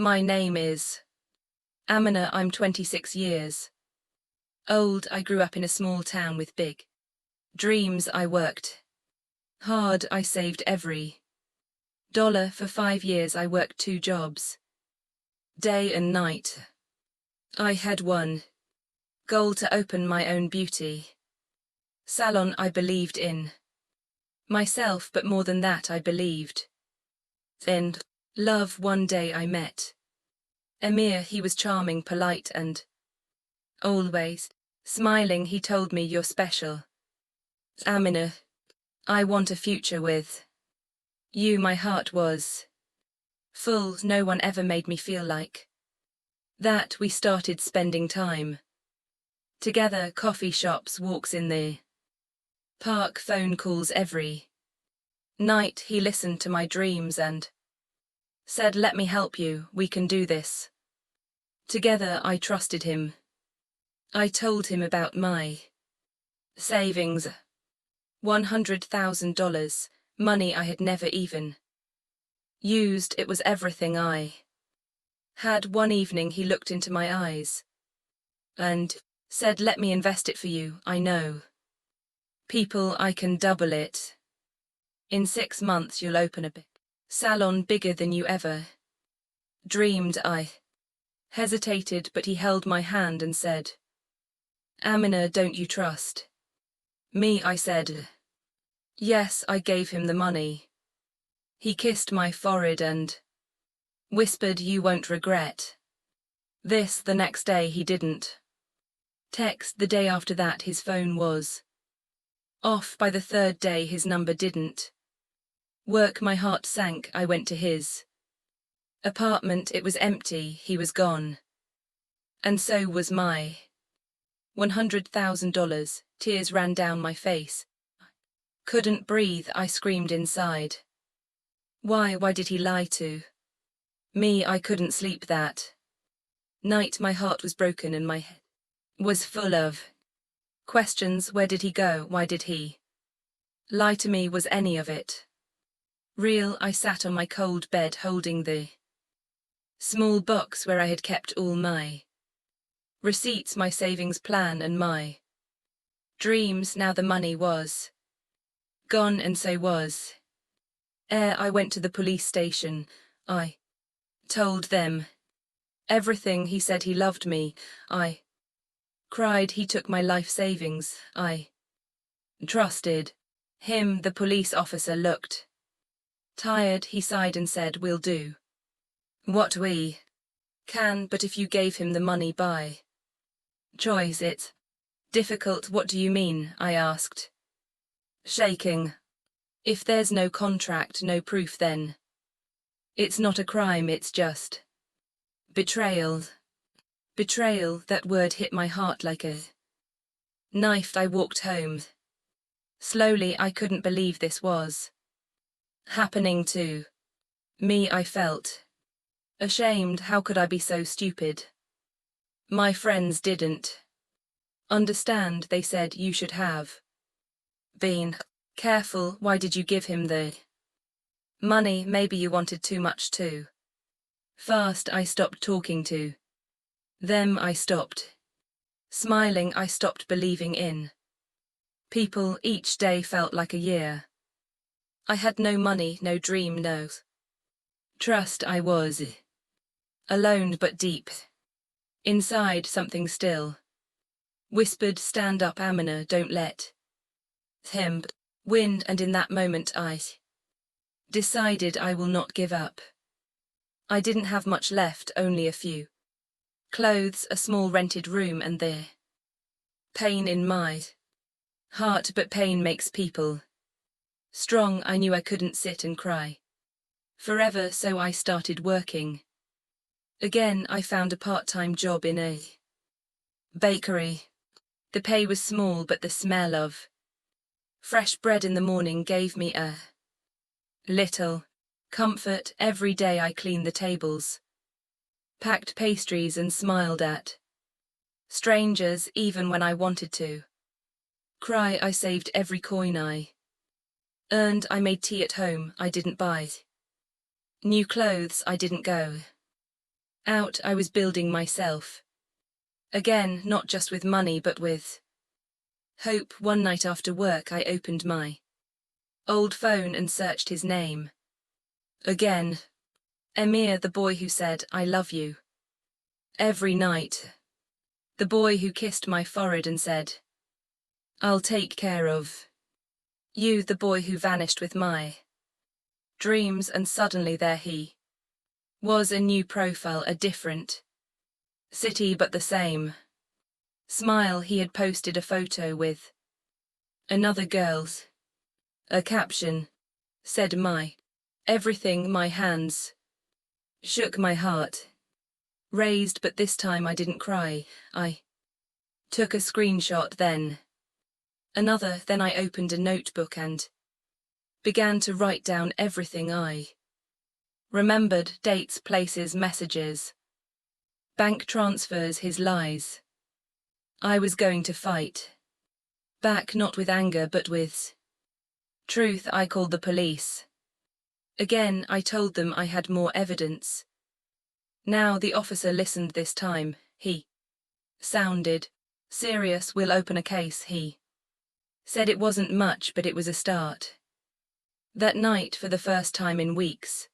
My name is Amina. I'm 26 years old. I grew up in a small town with big dreams. I worked hard. I saved every dollar. For 5 years I worked 2 jobs, day and night. I had one goal: to open my own beauty salon. I believed in myself, but more than that, I believed in love. One day I met Amir. He was charming, polite, and always smiling. He told me, "You're special, Amina. I want a future with you." My heart was full. No one ever made me feel like that. We started spending time together: coffee shops, walks in the park, phone calls every night. He listened to my dreams and said, "Let me help you. We can do this together." I trusted him. I told him about my savings, $100,000, money I had never even used. It was everything I had. One evening he looked into my eyes and said, "Let me invest it for you. I know people. I can double it. In 6 months you'll open a big salon, bigger than you ever dreamed." I hesitated, but he held my hand and said, "Amina, don't you trust me?" I said, "Yes." I gave him the money. He kissed my forehead and whispered, "You won't regret this." The next day he didn't text. The day after that his phone was off. By the third day his number didn't work. My heart sank. I went to his apartment. It was empty. He was gone. And so was my $100,000. Tears ran down my face. Couldn't breathe. I screamed inside. Why did he lie to me? I couldn't sleep that night. My heart was broken and my head was full of questions. Where did he go? Why did he lie to me? Was any of it real? I sat on my cold bed holding the small box where I had kept all my receipts, my savings plan, and my dreams. Now the money was gone, and so was air. I went to the police station. I told them everything. He said he loved me. I cried. He took my life savings. I trusted him. The police officer looked tired. He sighed and said, "We'll do what we can, but if you gave him the money by choice, it's difficult." "What do you mean?" I asked, shaking. "If there's no contract, no proof, then it's not a crime. It's just betrayal." Betrayal, that word hit my heart like a knife. I walked home slowly. I couldn't believe this was happening to me. I felt ashamed. How could I be so stupid? My friends didn't understand. They said, "You should have been careful. Why did you give him the money? Maybe you wanted too much too fast." I stopped talking to them. I stopped smiling. I stopped believing in people. Each day felt like a year. I had no money, no dream, no trust. I was alone, but deep inside something still whispered, "Stand up, Amina, don't let him win." And in that moment I decided I will not give up. I didn't have much left, only a few clothes, a small rented room, and the pain in my heart. But pain makes people strong. I knew I couldn't sit and cry forever, so I started working again. I found a part-time job in a bakery. The pay was small, but the smell of fresh bread in the morning gave me a little comfort. Every day I cleaned the tables, packed pastries, and smiled at strangers. Even when I wanted to cry, I saved every coin I earned. I made tea at home. I didn't buy new clothes. I didn't go Out I was building myself. Again, not just with money but with hope. One night after work I opened my old phone and searched his name. Again. Amir, the boy who said, "I love you." Every night. The boy who kissed my forehead and said, "I'll take care of you." The boy who vanished with my dreams, and suddenly there he was, a new profile, a different city but the same smile. He had posted a photo with another girl's. A caption said my everything. My hands shook, my heart raised, but this time I didn't cry. I took a screenshot, then another, then I opened a notebook and began to write down everything I remembered: dates, places, messages, bank transfers, his lies. I was going to fight back, not with anger but with truth. I called the police. Again, I told them I had more evidence. Now the officer listened this time. He sounded serious. "We'll open a case," he said. It wasn't much, but it was a start. That night, for the first time in weeks,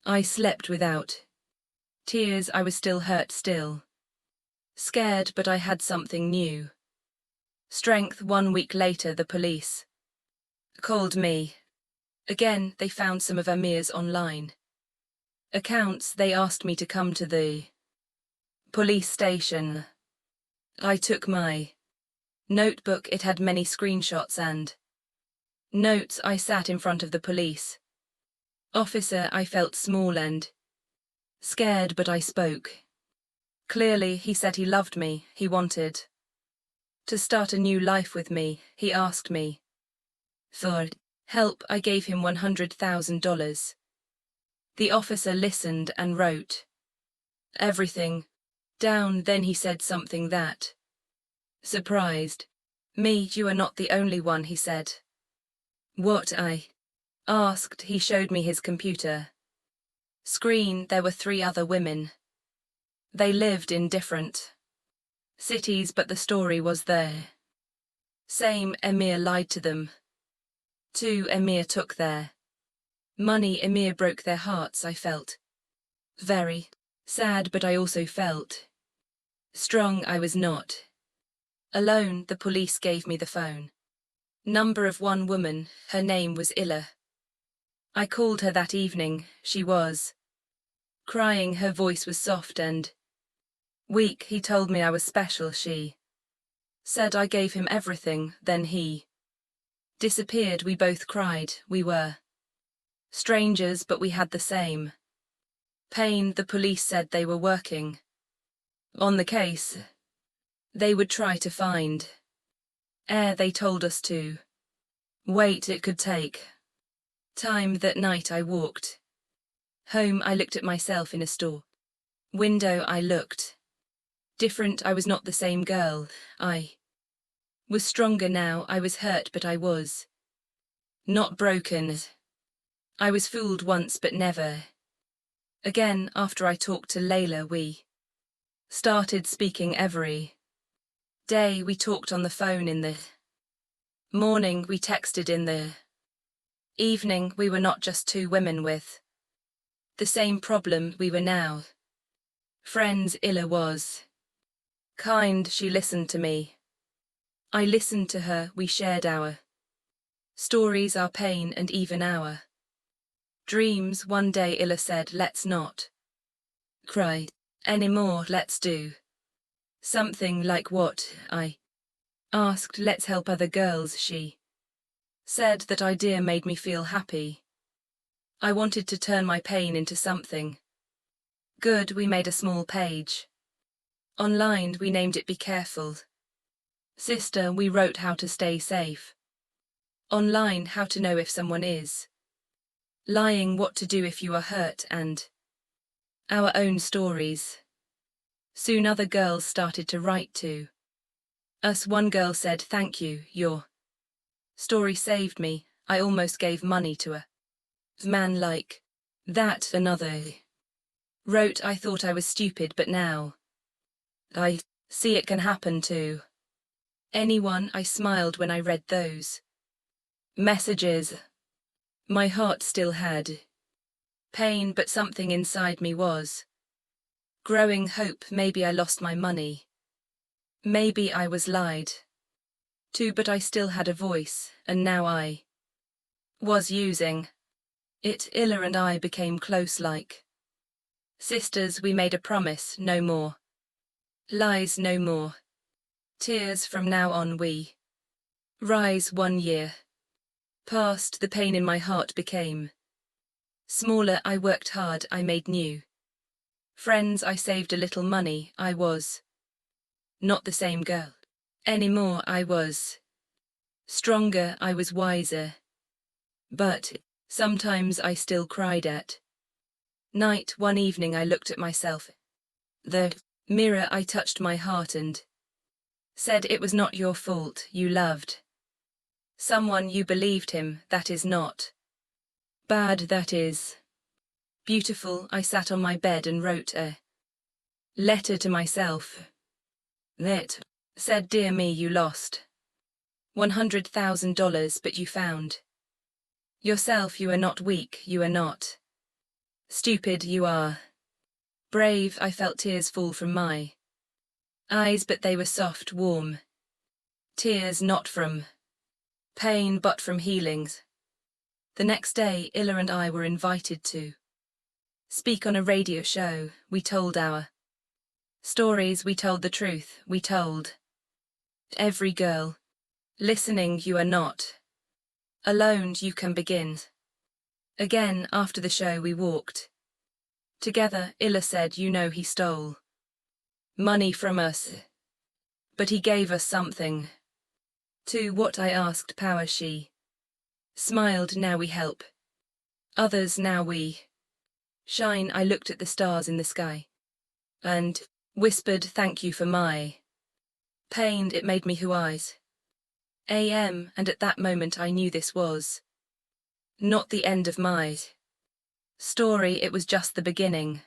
I slept without tears. I was still hurt, still scared, but I had something new. Strength. 1 week later, the police called me. Again, they found some of Amir's online accounts. They asked me to come to the police station. I took my notebook. It had many screenshots and notes. I sat in front of the police officer. I felt small and scared, but I spoke clearly. He said he loved me. He wanted to start a new life with me. He asked me for help. I gave him $100,000. The officer listened and wrote everything down. Then he said something that surprised me. "You are not the only one," he said. "What?" I asked. He showed me his computer screen. There were 3 other women. They lived in different cities, but the story was the same. Amir lied to them. 2. Amir took their money. Amir broke their hearts. I felt very sad, but I also felt strong. I was not alone. The police gave me the phone number of one woman. Her name was Illa. I called her that evening. She was crying. Her voice was soft and weak. He told me I was special. She said I gave him everything. Then he disappeared. We both cried. We were strangers, but we had the same pain. The police said they were working on the case. They would try to find air. They told us to wait. It could take time. That night I walked home. I looked at myself in a store window. I looked different. I was not the same girl. I was stronger now. I was hurt, but I was not broken. I was fooled once, but never again. After I talked to Layla, we started speaking every day. We talked on the phone in the morning. We texted in the evening. We were not just 2 women with the same problem. We were now friends. Illa was kind. She listened to me. I listened to her. We shared our stories, our pain, and even our dreams. One day Illa said, "Let's not cry anymore. Let's do something." "Like what?" I asked. "Let's help other girls." She said. That idea made me feel happy. I wanted to turn my pain into something good. We made a small page online. We named it "Be Careful Sister." We wrote how to stay safe online, how to know if someone is lying, what to do if you are hurt, and our own stories. Soon other girls started to write to us. One girl said, "Thank you, your story saved me. I almost gave money to a man like that." Another Wrote I thought I was stupid, but now I see it can happen to anyone. I smiled when I read those messages. My heart still had pain, but something inside me was growing hope. Maybe I lost my money. Maybe I was lied to, but I still had a voice, and now I was using it. Illa and I became close like sisters. We made a promise, no more lies, no more tears. From now on we rise. 1 year passed, the pain in my heart became smaller. I worked hard, I made new friends, I saved a little money. I was not the same girl anymore. I was stronger, I was wiser. But sometimes I still cried at night. One evening I looked at myself. The mirror, I touched my heart and said, it was not your fault. You loved someone, you believed him. That is not bad, that is beautiful. I sat on my bed and wrote a letter to myself that said, dear me, you lost $100,000, but you found yourself. You are not weak, you are not stupid, you are brave. I felt tears fall from my eyes, but they were soft, warm tears, not from pain, but from healings. The next day, Illa and I were invited to speak on a radio show. We told our stories, we told the truth, we told every girl listening, you are not alone, you can begin again. After the show we walked together. Illa said, you know, he stole money from us, but he gave us something too. What? I asked. Power. She smiled. Now we help others, now we shine. I looked at the stars in the sky and whispered, thank you for my pain. It made me who I am, and at that moment I knew this was not the end of my story, it was just the beginning.